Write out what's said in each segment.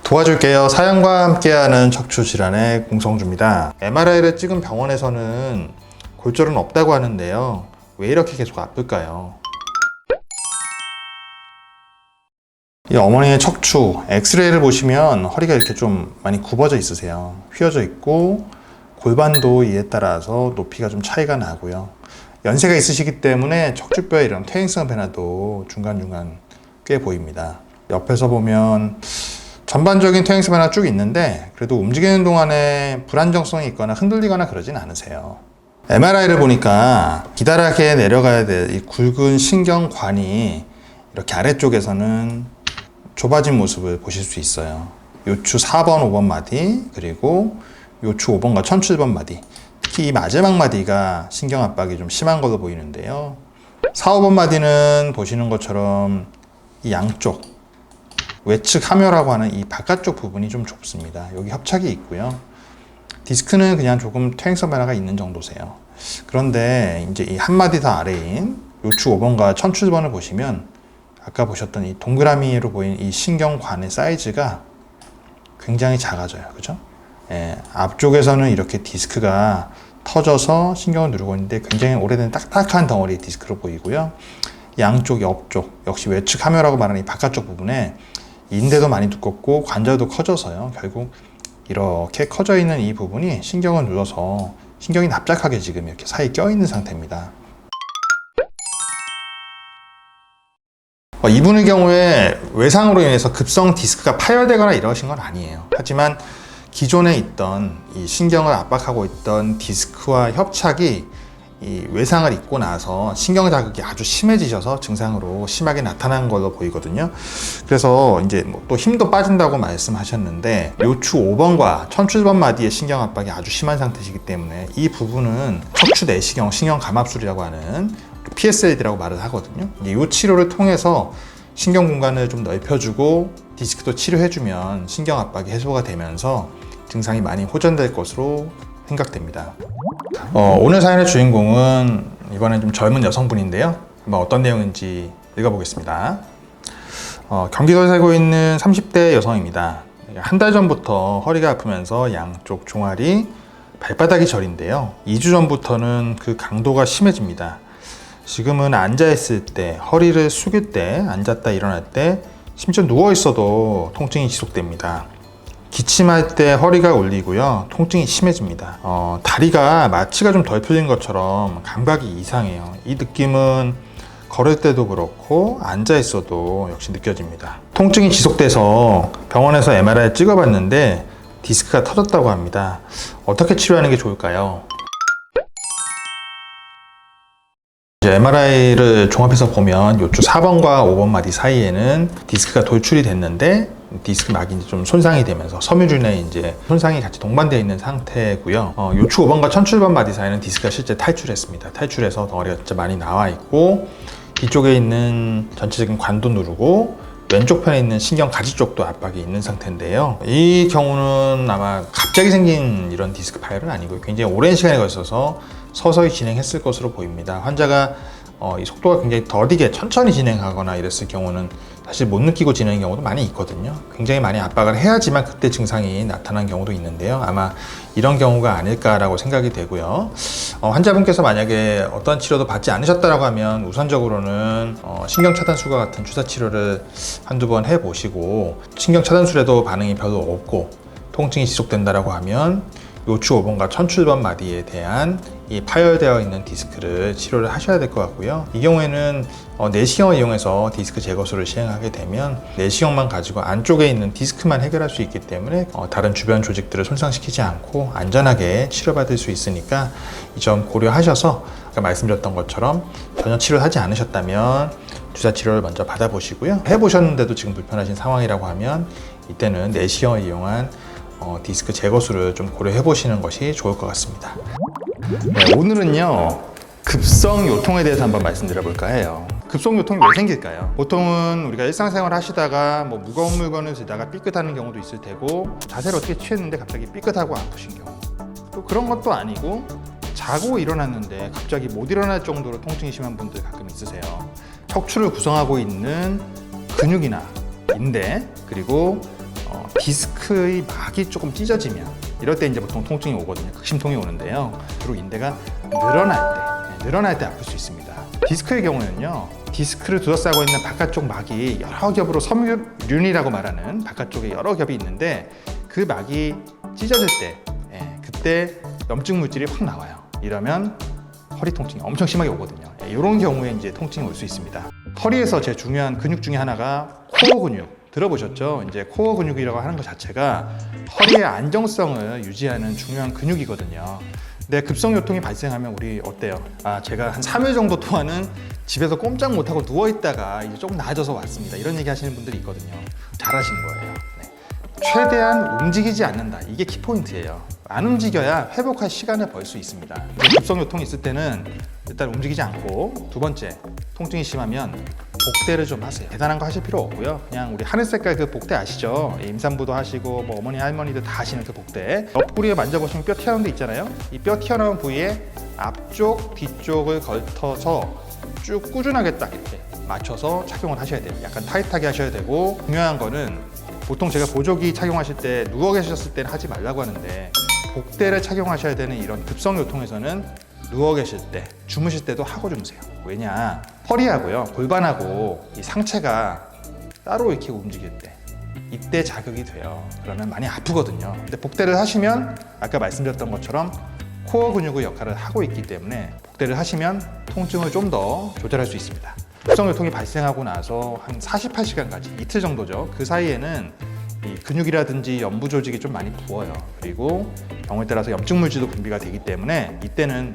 도와줄게요. 사연과 함께하는 척추질환의 공성주입니다. MRI를 찍은 병원에서는 골절은 없다고 하는데요. 왜 이렇게 계속 아플까요? 이 어머니의 척추, 엑스레이를 보시면 허리가 이렇게 좀 많이 굽어져 있으세요. 휘어져 있고 골반도 이에 따라서 높이가 좀 차이가 나고요. 연세가 있으시기 때문에 척추뼈에 이런 퇴행성 변화도 중간중간 꽤 보입니다. 옆에서 보면 전반적인 퇴행성 변화 쭉 있는데 그래도 움직이는 동안에 불안정성이 있거나 흔들리거나 그러진 않으세요. MRI를 보니까 기다랗게 내려가야 될 이 굵은 신경관이 이렇게 아래쪽에서는 좁아진 모습을 보실 수 있어요. 요추 4번, 5번 마디, 그리고 요추 5번과 천추 1번 마디, 특히 이 마지막 마디가 신경 압박이 좀 심한 걸로 보이는데요. 4, 5번 마디는 보시는 것처럼 이 양쪽 외측 함요라고 하는 이 바깥쪽 부분이 좀 좁습니다. 여기 협착이 있고요. 디스크는 그냥 조금 퇴행성 변화가 있는 정도세요. 그런데 이제 이 한 마디 더 아래인 요추 5번과 천추 1번을 보시면 아까 보셨던 이 동그라미로 보이는 이 신경관의 사이즈가 굉장히 작아져요. 그죠? 예, 앞쪽에서는 이렇게 디스크가 터져서 신경을 누르고 있는데 굉장히 오래된 딱딱한 덩어리 디스크로 보이고요. 양쪽, 옆쪽, 역시 외측 함요라고 말하는 이 바깥쪽 부분에 인대도 많이 두껍고 관절도 커져서요. 결국 이렇게 커져 있는 이 부분이 신경을 눌러서 신경이 납작하게 지금 이렇게 사이에 껴있는 상태입니다. 이분의 경우에 외상으로 인해서 급성 디스크가 파열되거나 이러신 건 아니에요. 하지만 기존에 있던 이 신경을 압박하고 있던 디스크와 협착이 이 외상을 입고 나서 신경 자극이 아주 심해지셔서 증상으로 심하게 나타난 걸로 보이거든요. 그래서 이제 또 힘도 빠진다고 말씀하셨는데 요추 5번과 천추 1번 마디의 신경 압박이 아주 심한 상태이기 때문에 이 부분은 척추 내시경 신경 감압술이라고 하는 PSLD라고 말을 하거든요. 이 치료를 통해서 신경 공간을 좀 넓혀주고 디스크도 치료해주면 신경 압박이 해소가 되면서 증상이 많이 호전될 것으로 생각됩니다. 오늘 사연의 주인공은 이번엔 좀 젊은 여성분인데요. 한번 어떤 내용인지 읽어보겠습니다. 경기도에 살고 있는 30대 여성입니다. 한 달 전부터 허리가 아프면서 양쪽 종아리, 발바닥이 저린데요. 2주 전부터는 그 강도가 심해집니다. 지금은 앉아있을 때, 허리를 숙일 때, 앉았다 일어날 때, 심지어 누워있어도 통증이 지속됩니다. 기침할 때 허리가 울리고요. 통증이 심해집니다. 다리가 마취가 좀 덜 풀린 것처럼 감각이 이상해요. 이 느낌은 걸을 때도 그렇고 앉아있어도 역시 느껴집니다. 통증이 지속돼서 병원에서 MRI를 찍어봤는데 디스크가 터졌다고 합니다. 어떻게 치료하는 게 좋을까요? MRI를 종합해서 보면 요추 4번과 5번 마디 사이에는 디스크가 돌출이 됐는데 디스크 막이 좀 손상이 되면서 섬유준에 이제 손상이 같이 동반되어 있는 상태고요. 요추 5번과 천추 1번 마디 사이에는 디스크가 실제 탈출했습니다. 탈출해서 덩어리가 진짜 많이 나와 있고 뒤쪽에 있는 전체적인 관도 누르고 왼쪽 편에 있는 신경 가지 쪽도 압박이 있는 상태인데요. 이 경우는 아마 갑자기 생긴 이런 디스크 파열은 아니고요. 굉장히 오랜 시간이 걸쳐서 서서히 진행했을 것으로 보입니다. 환자가 이 속도가 굉장히 더디게 천천히 진행하거나 이랬을 경우는 사실 못 느끼고 지내는 경우도 많이 있거든요. 굉장히 많이 압박을 해야지만 그때 증상이 나타난 경우도 있는데요. 아마 이런 경우가 아닐까라고 생각이 되고요. 환자분께서 만약에 어떤 치료도 받지 않으셨다고 하면 우선적으로는 신경차단술과 같은 주사치료를 한두 번 해보시고 신경차단술에도 반응이 별로 없고 통증이 지속된다고 하면 요추 5번과 천추 1번 마디에 대한 이 파열되어 있는 디스크를 치료를 하셔야 될 것 같고요. 이 경우에는 내시경을 이용해서 디스크 제거술을 시행하게 되면 내시경만 가지고 안쪽에 있는 디스크만 해결할 수 있기 때문에 다른 주변 조직들을 손상시키지 않고 안전하게 치료받을 수 있으니까 이 점 고려하셔서 아까 말씀드렸던 것처럼 전혀 치료를 하지 않으셨다면 주사 치료를 먼저 받아보시고요. 해보셨는데도 지금 불편하신 상황이라고 하면 이때는 내시경을 이용한 디스크 제거술을 좀 고려해 보시는 것이 좋을 것 같습니다. 네, 오늘은요 급성 요통에 대해서 한번 말씀드려 볼까 해요. 급성 요통이 왜 생길까요? 보통은 우리가 일상생활 하시다가 뭐 무거운 물건을 들다가 삐끗하는 경우도 있을 테고 자세를 어떻게 취했는데 갑자기 삐끗하고 아프신 경우, 또 그런 것도 아니고 자고 일어났는데 갑자기 못 일어날 정도로 통증이 심한 분들 가끔 있으세요. 척추를 구성하고 있는 근육이나 인대, 그리고 디스크의 막이 조금 찢어지면 이럴 때 이제 보통 통증이 오거든요. 극심통이 오는데요. 주로 인대가 늘어날 때 아플 수 있습니다. 디스크의 경우에는요, 디스크를 둘러싸고 있는 바깥쪽 막이 여러 겹으로 섬유륜이라고 말하는 바깥쪽에 여러 겹이 있는데 그 막이 찢어질 때 그때 염증 물질이 확 나와요. 이러면 허리 통증이 엄청 심하게 오거든요. 이런 경우에 이제 통증이 올 수 있습니다. 허리에서 제일 중요한 근육 중에 하나가 코어 근육. 들어보셨죠? 이제 코어 근육이라고 하는 것 자체가 허리의 안정성을 유지하는 중요한 근육이거든요. 근데 급성요통이 발생하면 우리 어때요? 제가 한 3일 정도 동안은 집에서 꼼짝 못하고 누워있다가 이제 조금 나아져서 왔습니다. 이런 얘기 하시는 분들이 있거든요. 잘하시는 거예요. 최대한 움직이지 않는다. 이게 키포인트예요. 안 움직여야 회복할 시간을 벌 수 있습니다. 급성요통이 있을 때는 일단 움직이지 않고, 두 번째, 통증이 심하면 복대를 좀 하세요. 대단한 거 하실 필요 없고요. 그냥 우리 하늘 색깔 그 복대 아시죠? 임산부도 하시고 뭐 어머니 할머니들 다 하시는 그 복대. 옆구리에 만져보시면 뼈 튀어나온 데 있잖아요. 이 뼈 튀어나온 부위에 앞쪽, 뒤쪽을 걸터서 쭉 꾸준하게 딱 이렇게 맞춰서 착용을 하셔야 돼요. 약간 타이트하게 하셔야 되고, 중요한 거는 보통 제가 보조기 착용하실 때 누워 계셨을 때는 하지 말라고 하는데, 복대를 착용하셔야 되는 이런 급성요통에서는 누워 계실 때, 주무실 때도 하고 주무세요. 왜냐, 허리하고요, 골반하고 이 상체가 따로 이렇게 움직일 때 이때 자극이 돼요. 그러면 많이 아프거든요. 근데 복대를 하시면 아까 말씀드렸던 것처럼 코어 근육의 역할을 하고 있기 때문에 복대를 하시면 통증을 좀 더 조절할 수 있습니다. 급성요통이 발생하고 나서 한 48시간까지, 이틀 정도죠. 그 사이에는 이 근육이라든지 연부 조직이 좀 많이 부어요. 그리고 경우에 따라서 염증 물질도 분비가 되기 때문에 이때는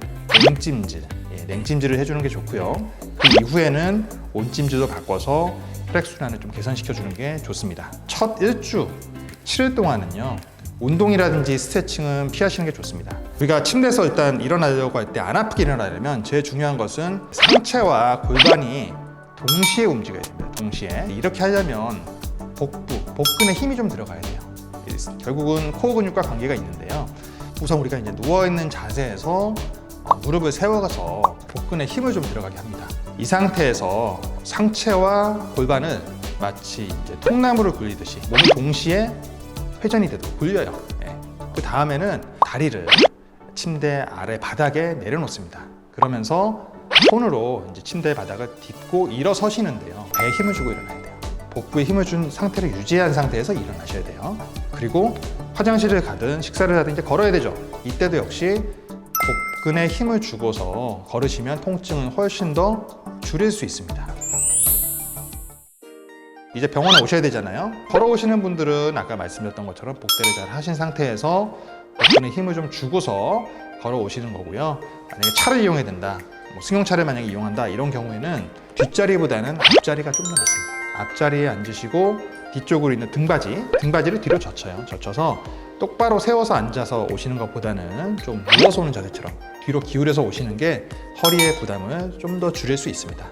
냉찜질을 해주는 게 좋고요. 그 이후에는 온찜질로 바꿔서 혈액순환을 좀 개선시켜 주는 게 좋습니다. 첫 7일 동안은요, 운동이라든지 스트레칭은 피하시는 게 좋습니다. 우리가 침대에서 일단 일어나려고 할 때 안 아프게 일어나려면 제일 중요한 것은 상체와 골반이 동시에 움직여야 됩니다. 동시에. 이렇게 하려면 복근에 힘이 좀 들어가야 돼요. 결국은 코어 근육과 관계가 있는데요. 우선 우리가 이제 누워있는 자세에서 무릎을 세워서 복근에 힘을 좀 들어가게 합니다. 이 상태에서 상체와 골반을 마치 이제 통나무를 굴리듯이 몸이 동시에 회전이 되도록 굴려요. 그 다음에는 다리를 침대 아래 바닥에 내려놓습니다. 그러면서 손으로 이제 침대 바닥을 딛고 일어서시는데요. 배에 힘을 주고 일어나야 돼요. 복부에 힘을 준 상태를 유지한 상태에서 일어나셔야 돼요. 그리고 화장실을 가든 식사를 하든 이제 걸어야 되죠. 이때도 역시 복근에 힘을 주고서 걸으시면 통증은 훨씬 더 줄일 수 있습니다. 이제 병원에 오셔야 되잖아요. 걸어오시는 분들은 아까 말씀드렸던 것처럼 복대를 잘 하신 상태에서 복근에 힘을 좀 주고서 걸어오시는 거고요. 만약에 차를 이용해야 된다, 승용차를 만약에 이용한다, 이런 경우에는 뒷자리보다는 앞자리가 좀 더 낫습니다. 앞자리에 앉으시고 뒤쪽으로 있는 등받이를 뒤로 젖혀서 똑바로 세워서 앉아서 오시는 것보다는 좀 누워서 오는 자세처럼 뒤로 기울여서 오시는 게 허리의 부담을 좀 더 줄일 수 있습니다.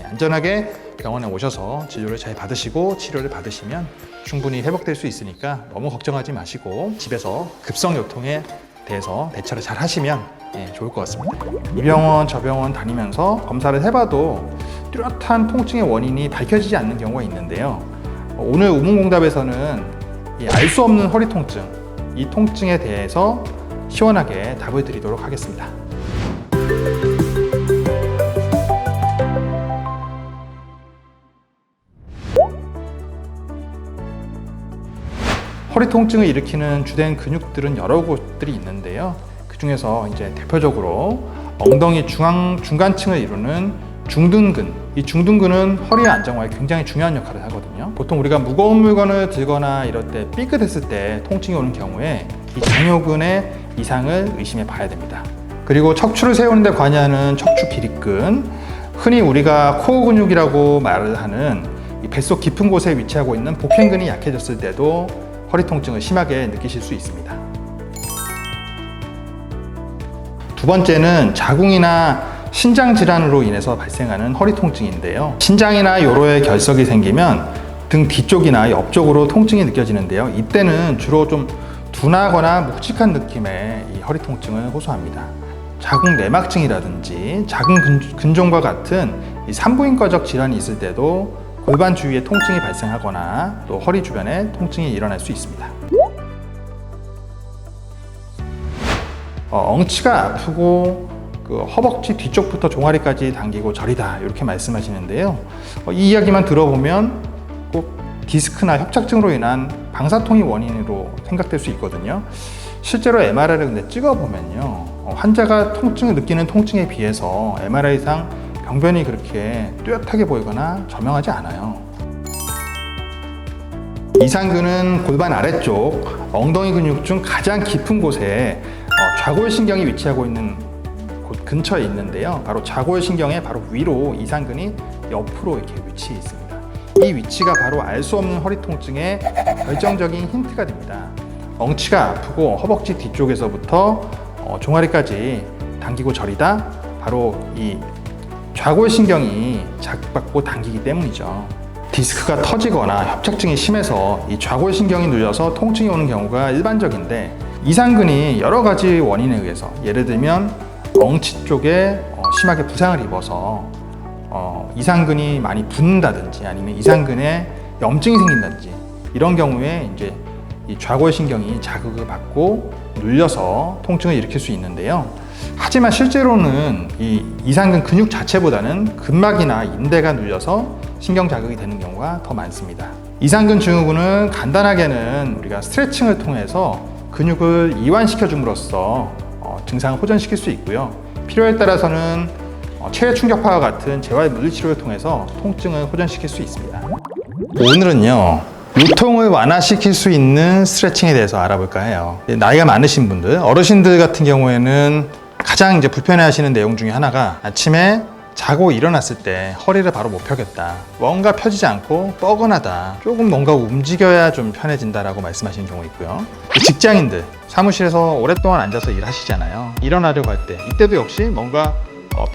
안전하게 병원에 오셔서 진료를 잘 받으시고 치료를 받으시면 충분히 회복될 수 있으니까 너무 걱정하지 마시고 집에서 급성요통에 대해서 대처를 잘 하시면 좋을 것 같습니다. 이 병원 저 병원 다니면서 검사를 해봐도 뚜렷한 통증의 원인이 밝혀지지 않는 경우가 있는데요. 오늘 우문공답에서는 알 수 없는 허리 통증, 이 통증에 대해서 시원하게 답을 드리도록 하겠습니다. 허리 통증을 일으키는 주된 근육들은 여러 곳들이 있는데요. 그 중에서 이제 대표적으로 엉덩이 중간층을 이루는 중둔근. 이 중둔근은 허리의 안정화에 굉장히 중요한 역할을 하거든요. 보통 우리가 무거운 물건을 들거나 이럴 때 삐끗했을 때 통증이 오는 경우에 이 장요근의 이상을 의심해 봐야 됩니다. 그리고 척추를 세우는 데 관여하는 척추 기립근, 흔히 우리가 코어 근육이라고 말을 하는 이 뱃속 깊은 곳에 위치하고 있는 복행근이 약해졌을 때도 허리 통증을 심하게 느끼실 수 있습니다. 두 번째는 자궁이나 신장 질환으로 인해서 발생하는 허리 통증인데요. 신장이나 요로에 결석이 생기면 등 뒤쪽이나 옆쪽으로 통증이 느껴지는데요. 이때는 주로 좀 둔하거나 묵직한 느낌의 이 허리 통증을 호소합니다. 자궁 내막증이라든지 자궁 근종과 같은 이 산부인과적 질환이 있을 때도 골반 주위에 통증이 발생하거나 또 허리 주변에 통증이 일어날 수 있습니다. 엉치가 아프고 그 허벅지 뒤쪽부터 종아리까지 당기고 저리다 이렇게 말씀하시는데요. 이 이야기만 들어보면 꼭 디스크나 협착증으로 인한 방사통이 원인으로 생각될 수 있거든요. 실제로 MRI를 근데 찍어보면요, 환자가 통증을 느끼는 통증에 비해서 MRI상 병변이 그렇게 뚜렷하게 보이거나 저명하지 않아요. 이상근은 골반 아래쪽 엉덩이 근육 중 가장 깊은 곳에 좌골신경이 위치하고 있는 곳 근처에 있는데요. 바로 좌골신경의 바로 위로 이상근이 옆으로 이렇게 위치해 있습니다. 이 위치가 바로 알 수 없는 허리 통증의 결정적인 힌트가 됩니다. 엉치가 아프고 허벅지 뒤쪽에서부터 종아리까지 당기고 저리다, 바로 이 좌골신경이 자극받고 당기기 때문이죠. 디스크가 터지거나 협착증이 심해서 이 좌골신경이 눌려서 통증이 오는 경우가 일반적인데, 이상근이 여러 가지 원인에 의해서, 예를 들면 엉치 쪽에 심하게 부상을 입어서 이상근이 많이 붓는다든지, 아니면 이상근에 염증이 생긴다든지, 이런 경우에 이제 이 좌골신경이 자극을 받고 눌려서 통증을 일으킬 수 있는데요. 하지만 실제로는 이 이상근 근육 자체보다는 근막이나 인대가 눌려서 신경 자극이 되는 경우가 더 많습니다. 이상근 증후군은 간단하게는 우리가 스트레칭을 통해서 근육을 이완시켜 줌으로써 증상을 호전시킬 수 있고요. 필요에 따라서는 체외 충격파와 같은 재활 물리치료를 통해서 통증을 호전시킬 수 있습니다. 오늘은요, 요통을 완화시킬 수 있는 스트레칭에 대해서 알아볼까 해요. 나이가 많으신 분들, 어르신들 같은 경우에는 가장 이제 불편해하시는 내용 중에 하나가 아침에 자고 일어났을 때 허리를 바로 못 펴겠다, 뭔가 펴지지 않고 뻐근하다, 조금 뭔가 움직여야 좀 편해진다라고 말씀하시는 경우 있고요. 직장인들, 사무실에서 오랫동안 앉아서 일하시잖아요. 일어나려고 할 때, 이때도 역시 뭔가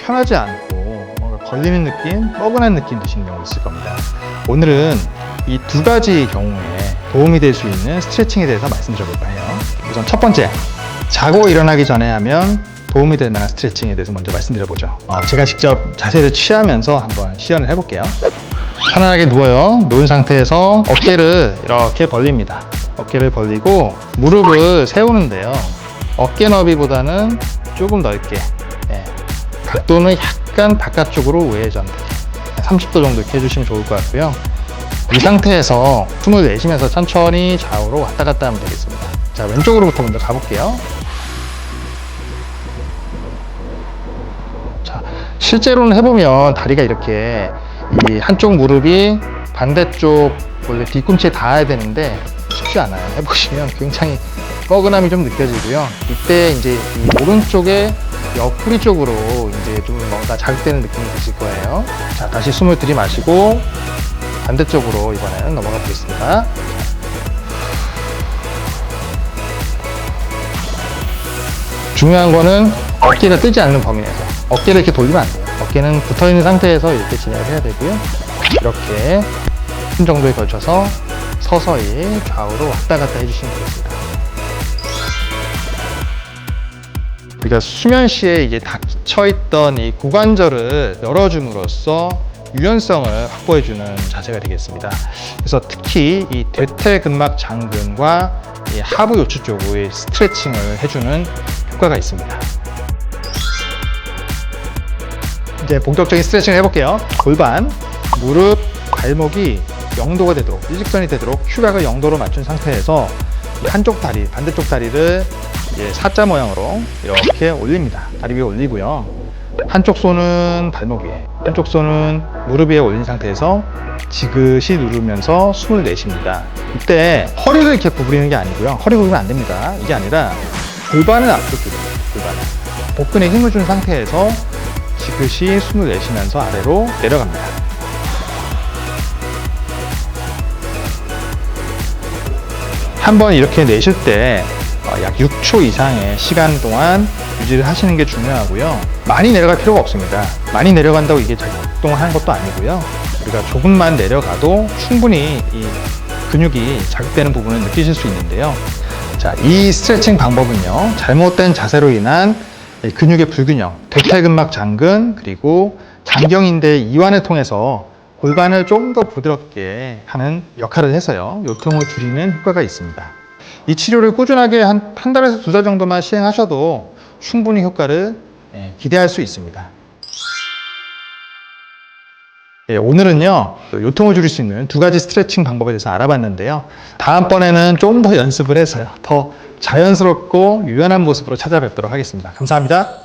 편하지 않고 뭔가 걸리는 느낌, 뻐근한 느낌 드시는 경우 있을 겁니다. 오늘은 이 두 가지 경우에 도움이 될 수 있는 스트레칭에 대해서 말씀드려볼까 해요. 우선 첫 번째, 자고 일어나기 전에 하면 도움이 될 만한 스트레칭에 대해서 먼저 말씀드려보죠. 제가 직접 자세를 취하면서 한번 시연을 해볼게요. 편안하게 누워요. 누운 상태에서 어깨를 이렇게 벌립니다. 어깨를 벌리고 무릎을 세우는데요, 어깨 너비보다는 조금 넓게, 각도는 약간 바깥쪽으로 우회전, 30도 정도 이렇게 해주시면 좋을 것 같고요. 이 상태에서 숨을 내쉬면서 천천히 좌우로 왔다 갔다 하면 되겠습니다. 자, 왼쪽으로부터 먼저 가볼게요. 자, 실제로는 해보면 다리가 이렇게 이 한쪽 무릎이 반대쪽 원래 뒤꿈치에 닿아야 되는데 쉽지 않아요. 해보시면 굉장히 뻐근함이 좀 느껴지고요. 이때 이제 이 오른쪽에 옆구리 쪽으로 이제 좀 뭔가 자극되는 느낌이 드실 거예요. 자, 다시 숨을 들이마시고 반대쪽으로 이번에는 넘어가 보겠습니다. 중요한 거는 어깨가 뜨지 않는 범위 내에서 어깨를 이렇게 돌리면 안 돼요. 어깨는 붙어 있는 상태에서 이렇게 진행을 해야 되고요. 이렇게 10분 정도에 걸쳐서 서서히 좌우로 왔다 갔다 해주시면 되겠습니다. 우리가 수면 시에 이제 닫혀있던 이 고관절을 열어줌으로써 유연성을 확보해주는 자세가 되겠습니다. 그래서 특히 이 대퇴근막 장근과 이 하부 요추 쪽의 스트레칭을 해주는 효과가 있습니다. 이제 본격적인 스트레칭을 해볼게요. 골반, 무릎, 발목이 0도가 되도록, 일직선이 되도록 큐락을 0도로 맞춘 상태에서 한쪽 다리, 반대쪽 다리를 이제 사자 모양으로 이렇게 올립니다. 다리 위에 올리고요. 한쪽 손은 발목 위에, 한쪽 손은 무릎 위에 올린 상태에서 지그시 누르면서 숨을 내쉽니다. 이때 허리를 이렇게 구부리는 게 아니고요. 허리 구부리면 안 됩니다. 이게 아니라 골반을 앞으로 기립니다. 골반을. 복근에 힘을 준 상태에서 지그시 숨을 내쉬면서 아래로 내려갑니다. 한번 이렇게 내쉴 때 약 6초 이상의 시간 동안 유지를 하시는 게 중요하고요. 많이 내려갈 필요가 없습니다. 많이 내려간다고 이게 작동을 하는 것도 아니고요. 우리가 조금만 내려가도 충분히 이 근육이 자극되는 부분을 느끼실 수 있는데요. 자, 이 스트레칭 방법은요, 잘못된 자세로 인한 근육의 불균형, 대퇴근막 장근, 그리고 장경인대 이완을 통해서 골반을 좀 더 부드럽게 하는 역할을 해서요, 요통을 줄이는 효과가 있습니다. 이 치료를 꾸준하게 한 달에서 2달 정도만 시행하셔도 충분히 효과를 기대할 수 있습니다. 오늘은요, 요통을 줄일 수 있는 2가지 스트레칭 방법에 대해서 알아봤는데요. 다음번에는 좀 더 연습을 해서요, 더 자연스럽고 유연한 모습으로 찾아뵙도록 하겠습니다. 감사합니다.